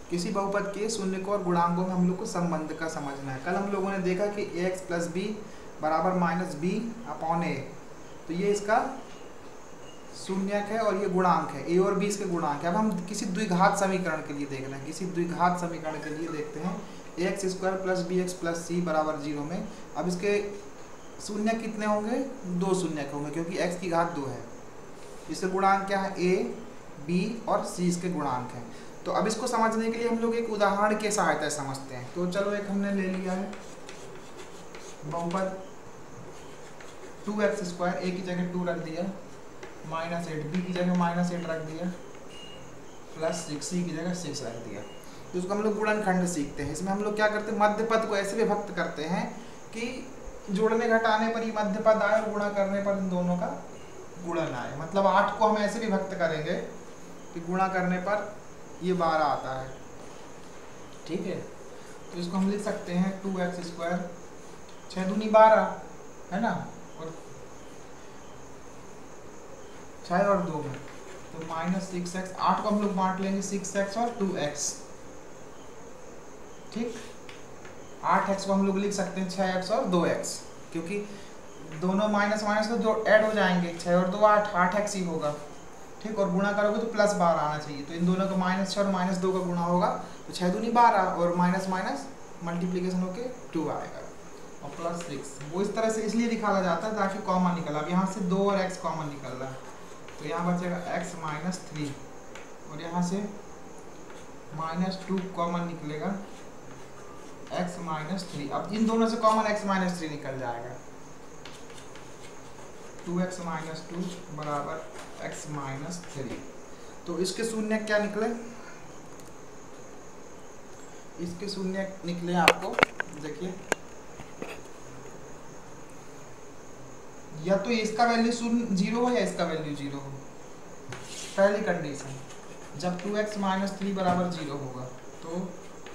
किसी बहुपद के शून्यकों और गुणांकों में हम लोग को संबंध का समझना है। कल हम लोगों ने देखा कि ax प्लस बी बराबर माइनस बी अपॉन ए, तो ये इसका शून्यक है और ये गुणांक है, ए और बी इसके गुणांक है। अब हम किसी द्विघात समीकरण के लिए देख रहे हैं, किसी द्विघात समीकरण के लिए देखते हैं x square plus b x plus c बराबर 0 में। अब इसके शून्य कितने होंगे? 2 शून्यक होंगे, क्योंकि x की घात 2 है। इसके गुणांक क्या है? a, b और c इसके गुणांक हैं। तो अब इसको समझने के लिए हम लोग एक उदाहरण के सहायता से समझते हैं। तो चलो एक हमने ले लिया है बहुपद 2x स्क्वायर, a की जगह 2 रख दिया, माइनस 8 b की जगह माइनस 8 रख दिया, प्लस 6 c की जगह 6 रख दिया। तो उसको हम लोग गुणनखंड सीखते हैं। इसमें हम लोग क्या करते हैं? मध्य पद को ऐसे विभक्त करते हैं कि जोड़ने घटाने पर ही मध्य पद आए और गुणा करने पर इन दोनों का गुणन आए। मतलब 8 को हम ऐसे विभक्त करेंगे कि गुणा करने पर ये 12 आता है। ठीक है, तो इसको हम लिख सकते हैं 2x स्क्वायर 6 दूनी 12 है ना, और 6 और 2 में तो माइनस 6x। 8 को हम लोग बांट लेंगे 6x और 2x। ठीक, 8x को हम लोग लिख सकते हैं 6x और 2x, क्योंकि दोनों माइनस माइनस तो ऐड हो जाएंगे, 6 और 2 8, 8x ही होगा। ठीक, और गुणा करोगे तो प्लस 12 आना चाहिए। तो इन दोनों का माइनस 6 और माइनस 2 का गुणा होगा तो 6 दूनी 12 और माइनस माइनस मल्टीप्लीकेशन होके 2 आएगा और प्लस 6। वो इस तरह से इसलिए निकाला जाता है ताकि कॉमन निकला। अब यहाँ से 2 और x कॉमन निकल रहा है, तो यहाँ बचेगा x माइनस 3 और यहाँ से माइनस 2 कॉमन निकलेगा, x माइनस 3। अब इन दोनों से कॉमन x माइनस 3 निकल जाएगा, 2x माइनस 2 बराबर x माइनस 3। तो इसके शून्य क्या निकले? इसके शून्य निकले आपको, देखिए, या तो इसका वैल्यू 0 हो या इसका वैल्यू 0 हो। पहली कंडीशन, जब 2x माइनस 3 बराबर 0 होगा तो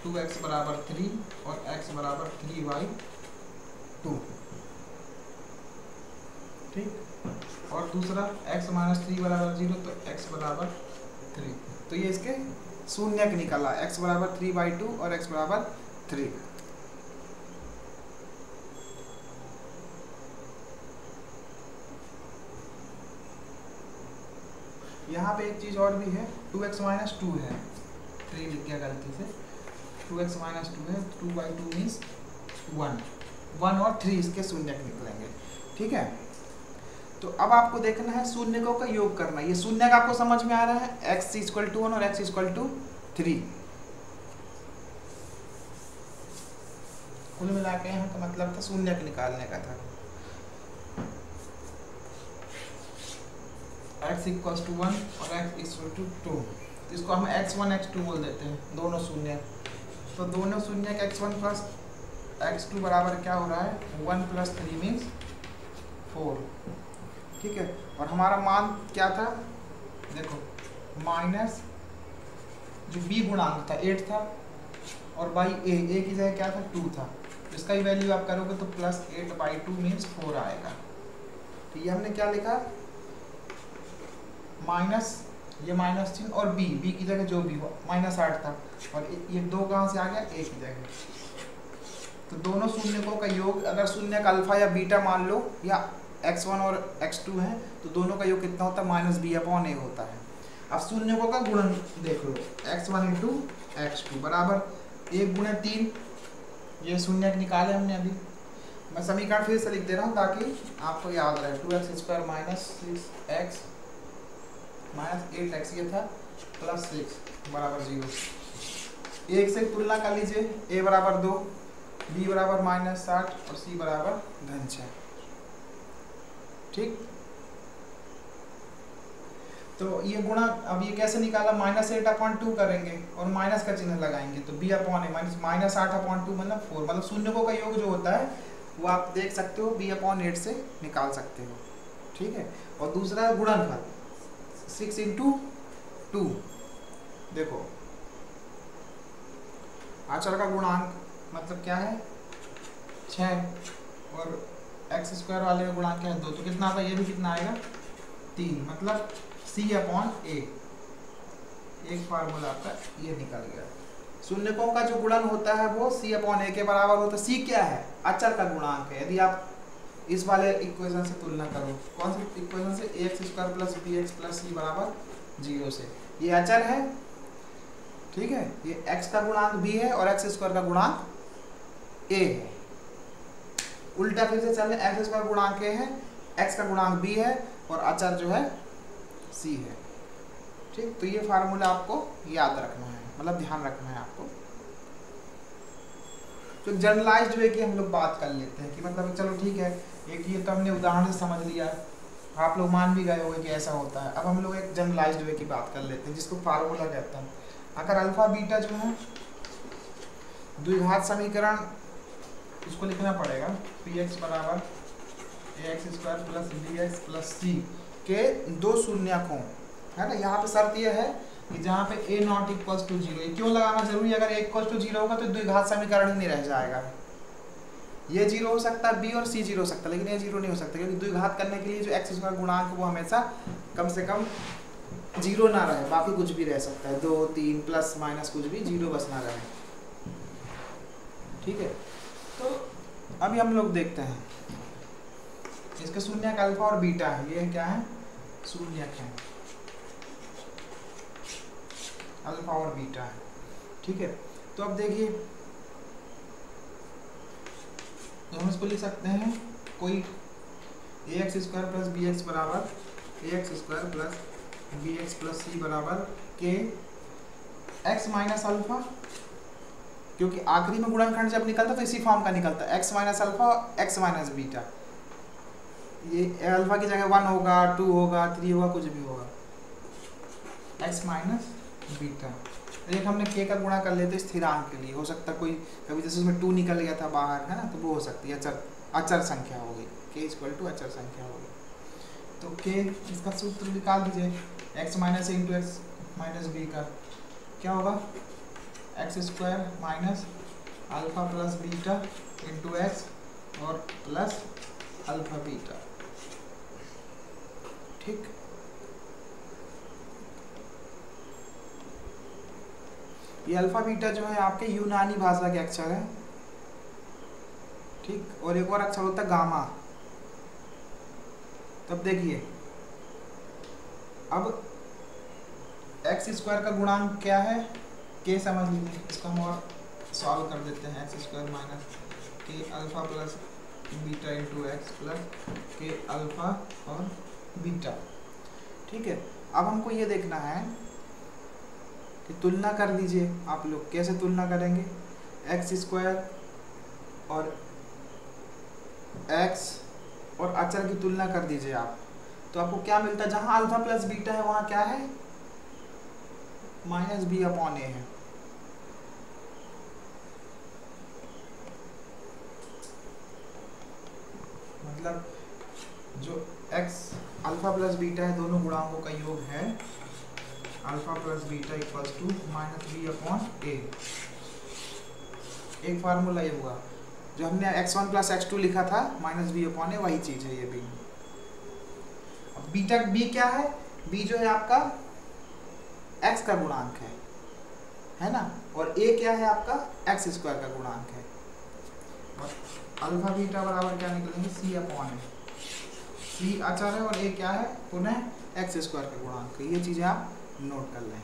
2x बराबर 3 और x बराबर 3/2। ठीक, और दूसरा x माइनस 3 बराबर 0 तो x बराबर 3। तो ये इसके शून्यक निकला, x बराबर 3/2 और x बराबर 3। यहाँ पे एक चीज और भी है, 2x माइनस 2 है, 3 लिख गया गलती से, 2x माइनस 2 है, 2/2 मीन्स 1 और 3 इसके शून्यक निकलेंगे। ठीक है, तो अब आपको देखना है शून्यकों का योग करना। ये शून्यक आपको समझ में आ रहा है, x इक्वल टू 1 और x इक्वल टू 3। कुल मिला के यहाँ का मतलब था शून्यक निकालने का था। x इक्वल टू 1 और x इक्वल टू 2, इसको हम x1 x2 बोल देते हैं, दोनों शून्य। तो दोनों शून्य x1 प्लस x2 बराबर क्या हो रहा है? 1 प्लस 3 मीन्स 4। ठीक है, और हमारा मान क्या था? देखो, माइनस जो b गुणांक था 8 था और बाई a की जगह क्या था? 2 था। इसका ही वैल्यू आप करोगे तो प्लस 8/2 मीन्स 4 आएगा। तो ये हमने क्या लिखा? माइनस, ये माइनस चिन्ह और b की जगह जो भी हो, माइनस 8 था और ये 2 कहाँ से आ गया? a की जगह। तो दोनों शून्यकों का योग, अगर शून्यक अल्फा या बीटा मान लो या x1 और x2 है तो दोनों का योग कितना होता है? माइनस b/a होता है। अब शून्यकों का गुणन देख लो, x1 इंटू x2 बराबर 1 गुणे 3। ये शून्यक निकाले हमने अभी। मैं समीकरण फिर से लिख दे रहा हूँ ताकि आपको याद रहे। 2x square minus 6x minus 8x ये था प्लस 6 बराबर 0। एक से तुलना कर लीजिए, a बराबर 2, b बराबर माइनस 60 और c बराबर धन 6। ठीक, तो ये गुणा अब ये कैसे निकाला? -8/2 करेंगे और माइनस का चिन्ह लगाएंगे तो b/a माइनस 8/2 मतलब 4। मतलब शून्यकों का योग जो होता है वो आप देख सकते हो b/8 से निकाल सकते हो। ठीक है, और दूसरा है गुणनफल 6 इंटू 2। देखो, आचर का गुणांक मतलब क्या है? 6 और x स्क्वायर वाले का गुणांक क्या है? 2। तो कितना आता है? ये भी कितना आएगा? 3। मतलब c/a। एक फार्मूला आपका ये निकल गया। शून्यकों का जो गुणन होता है वो c अपॉन a के बराबर होता है। c क्या है? अचर का गुणांक है। यदि आप इस वाले इक्वेशन से तुलना करो, कौन सी इक्वेशन से? ax square plus b x plus c बराबर 0 से, ये अचर है, ठीक है। ये x का गुणांक b है और x स्क्वायर का गुणांक a है। उल्टा फिर से चले, x स्क्वायर गुणांक a है, x का गुणांक b है और अचर जो है c है, ठीक। तो ये फार्मूला आपको याद रखना है, मतलब ध्यान रखना है आपको। तो जनरलाइज्ड वे की हम लोग बात कर लेते हैं कि मतलब चलो ठीक है, एक ये तो हमने उदाहरण से समझ लिया, आप लोग मान भी गए होंगे कि ऐसा होता है। अब हम लोग एक जनरलाइज्ड वे की बात कर लेते हैं जिसको फार्मूला कहते हैं। अगर अल्फा बीटा जो है द्विघात समीकरण, उसको लिखना पड़ेगा पी एक्स बराबर a x square plus b x plus c के दो शून्यकों, है ना। यहाँ पे शर्त यह है कि जहाँ पे a नॉट इक्वल्स टू 0, ये क्यों लगाना जरूरी है? अगर a इक्वल्स टू 0 होगा तो द्विघात समीकरण ही नहीं रह जाएगा। ये 0 हो सकता है, b और c 0 हो सकता है, लेकिन ये 0 नहीं हो सकता, क्योंकि द्विघात करने के लिए जो x स्क्वायर गुणांक है वो हमेशा कम से कम 0 ना रहे, बाकी कुछ भी रह सकता है, 2 3 प्लस माइनस कुछ भी, 0 बस ना रहे, ठीक है। तो अभी हम लोग देखते हैं इसके शून्यक अल्फा और बीटा है, ये क्या है? शून्यक है, अल्फा और बीटा है, ठीक है। तो अब देखिए, तो हम इसको लिख सकते हैं कोई a x square plus b x बराबर a x square plus b x plus c बराबर के एक्स माइनस अल्फा, क्योंकि आखिरी में गुणनखंड जब निकलता तो इसी फॉर्म का निकलता है, x minus alpha x minus beta. ये अल्फा की जगह 1 होगा, 2 होगा, 3 होगा, कुछ भी होगा, एक्स माइनस बीटा। एक हमने k का गुणा कर लेते स्थिरांक के लिए, हो सकता कोई कभी जैसे उसमें 2 निकल गया था बाहर, है ना, तो वो हो सकती है अचर संख्या हो गई, k इक्वल टू अचर संख्या हो गई। तो k इसका सूत्र निकाल दीजिए, x माइनस ए इंटू एक्स माइनस बी का क्या होगा? X square minus alpha plus beta into x और प्लस अल्फा बीटा, ठीक। ये अल्फा बीटा जो है आपके यूनानी भाषा के अक्षर है, ठीक। और एक और अक्षर होता है गामा। तब देखिए, अब एक्स स्क्वायर का गुणांक क्या है? के समझ लीजिए, इसको हम और सॉल्व कर देते हैं। एक्स स्क्वायर माइनस के alpha plus beta into x plus के अल्फा और बीटा, ठीक है। अब हमको ये देखना है कि तुलना कर लीजिए आप लोग, कैसे तुलना करेंगे? एक्स स्क्वायर और एक्स और अचर की तुलना कर दीजिए आप, तो आपको क्या मिलता है? जहां अल्फा प्लस बीटा है वहां क्या है? माइनस बी अपॉन ए है, मतलब जो एक्स अल्फा प्लस बीटा है दोनों गुणांकों का योग है alpha plus beta equals to minus b upon a. एक फार्मूला ये हुआ, जो हमने x1 प्लस x2 लिखा था माइनस बी अपॉन ए, वही चीज है ये भी। अब बीटा बी क्या है? बी जो है आपका x का गुणांक है ना, और a क्या है आपका? x स्क्वायर का गुणांक है। और अल्फा बीटा बराबर क्या निकलेंगे? c अपॉन ए। c अचर है और a क्या है? पुनः x स्क्वायर का गुणांक है। ये चीजें आप नोट कर लें।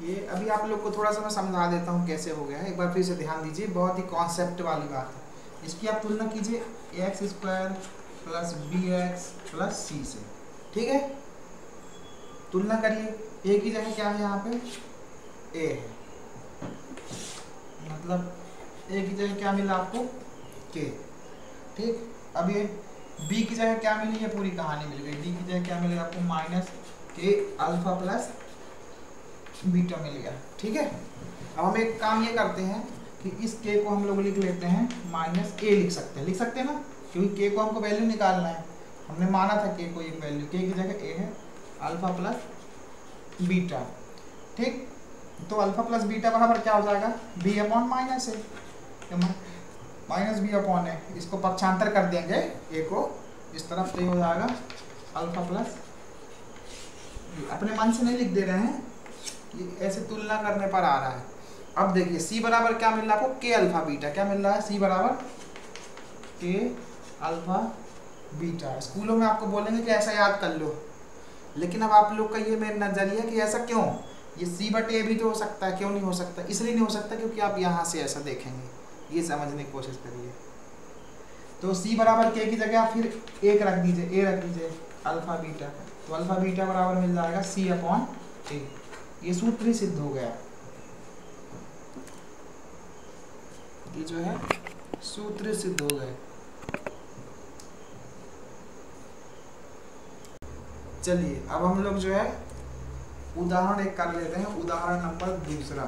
ये अभी आप लोग को थोड़ा सा मैं समझा देता हूँ कैसे हो गया है, एक बार फिर से ध्यान दीजिए, बहुत ही कॉन्सेप्ट वाली बात है। इसकी आप तुलना कीजिए x square plus b x plus c से, ठीक है। तुलना करिए, ए की जगह क्या है यहाँ पे? ए है, मतलब ए की जगह क्या मिला आपको? के, ठीक। अब ये बी की जगह क्या मिली? ये पूरी कहानी मिल गई। बी की जगह क्या मिलेगा आपको? माइनस के अल्फा प्लस बीटा मिल गया। ठीक है, अब हम एक काम ये करते हैं कि इस के को हम लोग लिख लेते हैं माइनस ए, लिख सकते हैं ना, क्योंकि के को हमको वैल्यू निकालना है। हमने माना था के को एक वैल्यू, के की जगह ए है अल्फा प्लस बीटा। ठीक, तो अल्फा प्लस बीटा बराबर क्या हो जाएगा, बी अपॉन माइनस ए, माइनस बी अपॉन ए। इसको पक्षांतर कर देंगे ए को इस तरफ, तो ये हो जाएगा अल्फा प्लस, अपने मन से नहीं लिख दे रहे हैं, ये ऐसे तुलना करने पर आ रहा है। अब देखिए सी बराबर क्या मिल रहा है आपको, के अल्फा बीटा। क्या मिल रहा है, सी बराबर के अल्फा बीटा। स्कूलों में आपको बोलेंगे कि ऐसा याद कर लो, लेकिन अब आप लोग का ये मेरा नजरिया कि ऐसा क्यों, ये सी बटे ए भी तो हो सकता है, क्यों नहीं हो सकता, इसलिए नहीं हो सकता क्योंकि आप यहाँ से ऐसा देखेंगे, ये समझने की कोशिश करिए। तो सी बराबर के की जगह आप फिर एक रख दीजिए, ए रख दीजिए अल्फा बीटा, तो अल्फा बीटा बराबर मिल जाएगा सी अपॉन ए। ये सूत्र ही सिद्ध हो गया, ये जो है सूत्र सिद्ध हो गए। चलिए अब हम लोग जो है उदाहरण एक कर लेते हैं, उदाहरण नंबर दूसरा।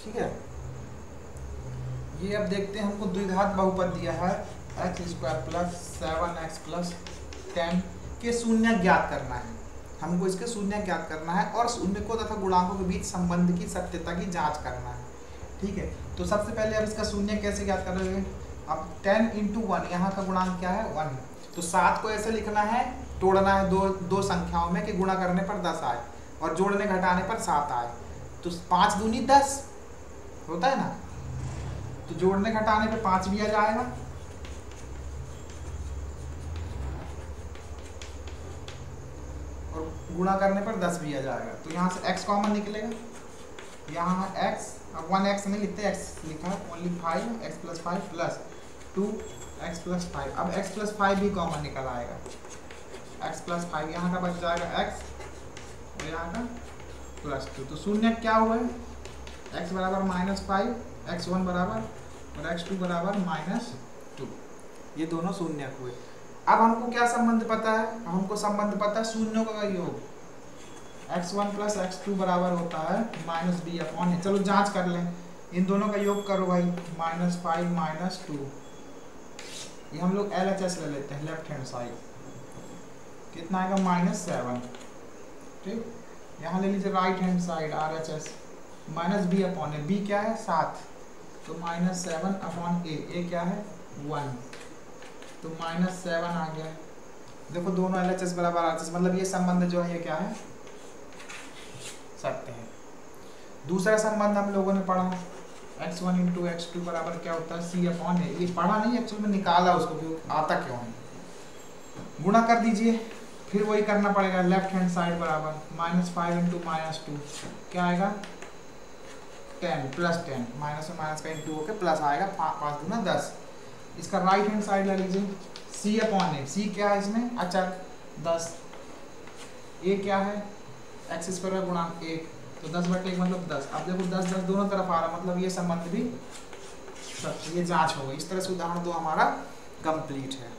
ठीक है, ये अब देखते हैं, हमको द्विघात बहुपद दिया है x square plus 7x plus 10 के शून्य ज्ञात करना है। हमको इसके शून्य ज्ञात करना है और शून्य को तथा गुणांकों के बीच संबंध की सत्यता की जांच करना है। ठीक है, तो सबसे पहले अब इसका शून्य कैसे ज्ञात करेंगे। अब 10 × 1, यहाँ का गुणांक क्या है 1, तो 7 को ऐसे लिखना है, तोड़ना है दो संख्याओं में कि गुणा करने पर 10 आए और जोड़ने घटाने पर 7 आए। तो 5 दूनी 10 होता है ना, तो जोड़ने घटाने पे 5 भी आ जाएगा और गुणा करने पर 10 भी आ जाएगा। तो यहाँ से x कॉमन निकलेगा, यहाँ है x, अब 1x नहीं लिखते, x लिखा है ओनली 5, x + 5 प्लस 2x + 5। अब x + 5 भी कॉमन निकल आएगा, x + 5 यहाँ का बच जाएगा x और यहाँ का +2। तो शून्य क्या हुआ है, x बराबर -5, x1 बराबर और x2 बराबर -2, ये दोनों शून्य हुए। अब हमको क्या संबंध पता है, हमको संबंध पता है शून्यों का योग, x1 + x2 बराबर होता है -b अपॉन ए। चलो जांच कर लें, इन दोनों का योग करो भाई, -5 - 2, ये हम लोग LHS ले लेते हैं, लेफ्ट हैंड साइड, कितना आएगा -7। ठीक, यहाँ ले लीजिए right hand side RHS, -b upon a, b क्या है 7, तो -7 अपॉन ए क्या है 1, तो -7 आ गया। देखो दोनों LHS बराबर RHS, मतलब ये संबंध जो है ये क्या है, सत्य है। दूसरा संबंध हम लोगों ने पढ़ा, x1 × x2 बराबर क्या होता है c अपॉन ए। ये पढ़ा नहीं, एक्चुअली में निकाला उसको, क्यों आता क्यों है। गुणा कर दीजिए, फिर वही करना पड़ेगा, लेफ्ट हैंड साइड बराबर -5 × -2 क्या आएगा 10 + 10, माइनस में माइनस का इंटू होकर प्लस आएगा, 5 दूना 10। इसका राइट हैंड साइड ले लीजिए, c अपॉन ए, c क्या है इसमें अचर 10, a क्या है x² गुणांक 1, तो 10/1 मतलब 10। अब देखो 10 दोनों तरफ आ रहा, मतलब ये संबंध भी सत्य, ये जांच हो गई। इस तरह से उदाहरण 2 हमारा कंप्लीट है।